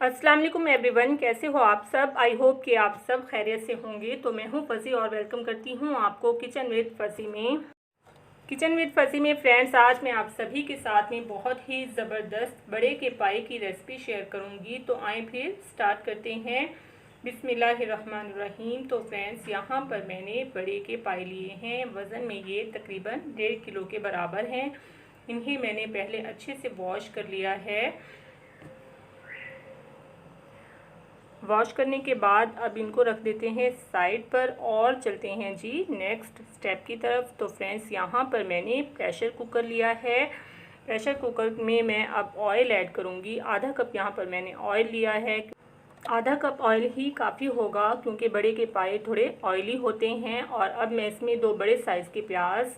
अस्सलाम वालेकुम एवरीवन, कैसे हो आप सब। आई होप कि आप सब खैरियत से होंगे। तो मैं हूं फसी और वेलकम करती हूं आपको किचन विद फसी में। फ्रेंड्स, आज मैं आप सभी के साथ में बहुत ही ज़बरदस्त बड़े के पाई की रेसिपी शेयर करूंगी। तो आए फिर स्टार्ट करते हैं। बिस्मिल्लाहिर्रहमानिर्रहीम। तो फ्रेंड्स, यहाँ पर मैंने बड़े के पाई लिए हैं। वज़न में ये तकरीबन 1.5 किलो के बराबर हैं। इन्हें मैंने पहले अच्छे से वॉश कर लिया है। वॉश करने के बाद अब इनको रख देते हैं साइड पर और चलते हैं जी नेक्स्ट स्टेप की तरफ। तो फ्रेंड्स, यहाँ पर मैंने प्रेशर कुकर लिया है। प्रेशर कुकर में मैं अब ऑयल ऐड करूँगी। आधा कप यहाँ पर मैंने ऑयल लिया है। आधा कप ऑयल ही काफ़ी होगा क्योंकि बड़े के पाए थोड़े ऑयली होते हैं। और अब मैं इसमें 2 बड़े साइज़ के प्याज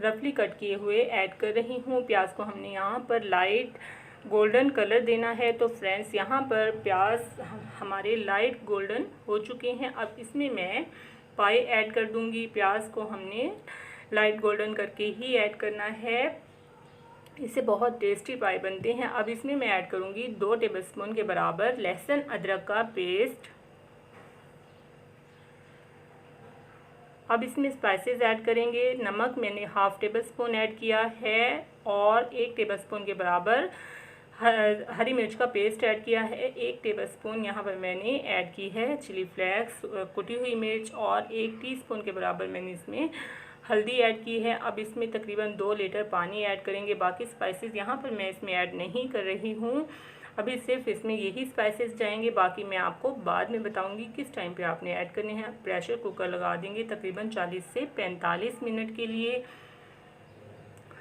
रफली कट किए हुए ऐड कर रही हूँ। प्याज को हमने यहाँ पर लाइट गोल्डन कलर देना है। तो फ्रेंड्स, यहाँ पर प्याज हमारे लाइट गोल्डन हो चुके हैं। अब इसमें मैं पाई ऐड कर दूँगी। प्याज को हमने लाइट गोल्डन करके ही ऐड करना है। इससे बहुत टेस्टी पाई बनते हैं। अब इसमें मैं ऐड करूँगी 2 टेबलस्पून के बराबर लहसुन अदरक का पेस्ट। अब इसमें स्पाइसेस ऐड करेंगे। नमक मैंने हाफ़ टेबल स्पून ऐड किया है और 1 टेबलस्पून के बराबर हरी मिर्च का पेस्ट ऐड किया है। 1 टेबलस्पून यहाँ पर मैंने ऐड की है चिली फ्लेक्स कुटी हुई मिर्च और 1 टीस्पून के बराबर मैंने इसमें हल्दी ऐड की है। अब इसमें तकरीबन 2 लीटर पानी ऐड करेंगे। बाकी स्पाइसेस यहाँ पर मैं इसमें ऐड नहीं कर रही हूँ। अभी सिर्फ इसमें यही स्पाइसेस जाएंगे। बाकी मैं आपको बाद में बताऊंगी किस टाइम पे आपने ऐड करने हैं। प्रेशर कुकर लगा देंगे तकरीबन 40 से 45 मिनट के लिए।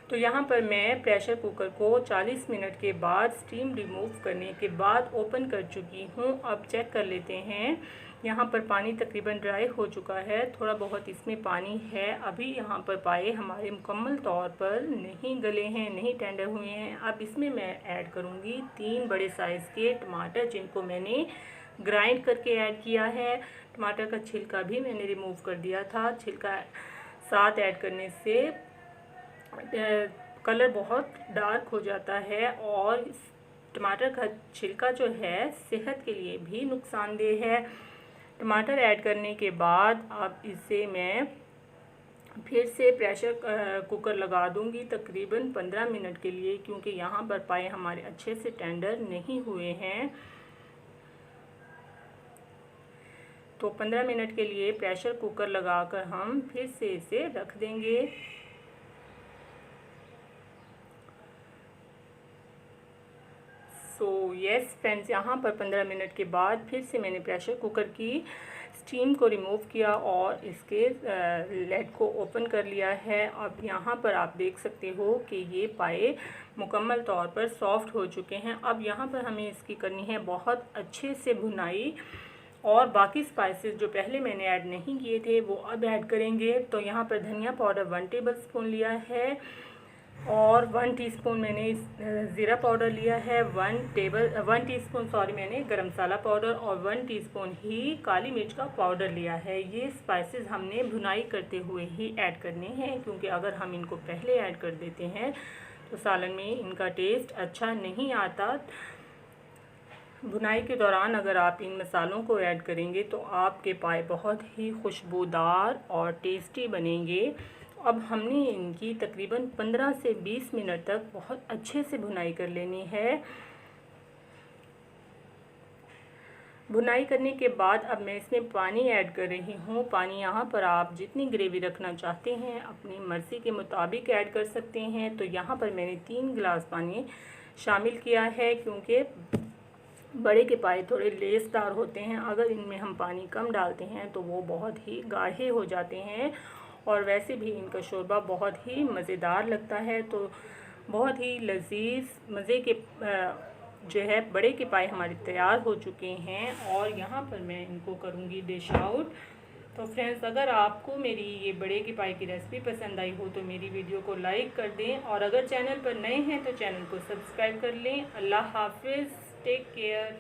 तो यहाँ पर मैं प्रेशर कुकर को 40 मिनट के बाद स्टीम रिमूव करने के बाद ओपन कर चुकी हूँ। अब चेक कर लेते हैं। यहाँ पर पानी तकरीबन ड्राई हो चुका है। थोड़ा बहुत इसमें पानी है। अभी यहाँ पर पाए हमारे मुकम्मल तौर पर नहीं गले हैं, नहीं टेंडर हुए हैं। अब इसमें मैं ऐड करूँगी 3 बड़े साइज़ के टमाटर, जिनको मैंने ग्राइंड करके ऐड किया है। टमाटर का छिलका भी मैंने रिमूव कर दिया था। छिलका साथ ऐड करने से कलर बहुत डार्क हो जाता है और टमाटर का छिलका जो है सेहत के लिए भी नुकसानदेह है। टमाटर ऐड करने के बाद अब इसे मैं फिर से प्रेशर कुकर लगा दूंगी तकरीबन 15 मिनट के लिए, क्योंकि यहाँ पर पाए हमारे अच्छे से टेंडर नहीं हुए हैं। तो 15 मिनट के लिए प्रेशर कुकर लगाकर हम फिर से इसे रख देंगे। सो यस फ्रेंड्स, यहाँ पर 15 मिनट के बाद फिर से मैंने प्रेशर कुकर की स्टीम को रिमूव किया और इसके लेड को ओपन कर लिया है। अब यहाँ पर आप देख सकते हो कि ये पाए मुकम्मल तौर पर सॉफ्ट हो चुके हैं। अब यहाँ पर हमें इसकी करनी है बहुत अच्छे से भुनाई। और बाकी स्पाइसेस जो पहले मैंने ऐड नहीं किए थे वो अब ऐड करेंगे। तो यहाँ पर धनिया पाउडर 1 टेबल स्पून लिया है और 1 टीस्पून मैंने ज़ीरा पाउडर लिया है। 1 टीस्पून मैंने गरम मसाला पाउडर और 1 टीस्पून ही काली मिर्च का पाउडर लिया है। ये स्पाइसेस हमने भुनाई करते हुए ही ऐड करने हैं, क्योंकि अगर हम इनको पहले ऐड कर देते हैं तो सालन में इनका टेस्ट अच्छा नहीं आता। भुनाई के दौरान अगर आप इन मसालों को ऐड करेंगे तो आपके पाए बहुत ही खुशबूदार और टेस्टी बनेंगे। अब हमने इनकी तकरीबन 15 से 20 मिनट तक बहुत अच्छे से भुनाई कर लेनी है। भुनाई करने के बाद अब मैं इसमें पानी ऐड कर रही हूँ। पानी यहाँ पर आप जितनी ग्रेवी रखना चाहते हैं अपनी मर्ज़ी के मुताबिक ऐड कर सकते हैं। तो यहाँ पर मैंने 3 गिलास पानी शामिल किया है, क्योंकि बड़े के पाए थोड़े लेसदार होते हैं। अगर इनमें हम पानी कम डालते हैं तो वो बहुत ही गाढ़े हो जाते हैं और वैसे भी इनका शोरबा बहुत ही मज़ेदार लगता है। तो बहुत ही लजीज मज़े के जो है बड़े के पाए हमारे तैयार हो चुके हैं और यहाँ पर मैं इनको करूँगी डिश आउट। तो फ्रेंड्स, अगर आपको मेरी ये बड़े के पाए की रेसिपी पसंद आई हो तो मेरी वीडियो को लाइक कर दें और अगर चैनल पर नए हैं तो चैनल को सब्सक्राइब कर लें। अल्लाह हाफिज़, टेक केयर।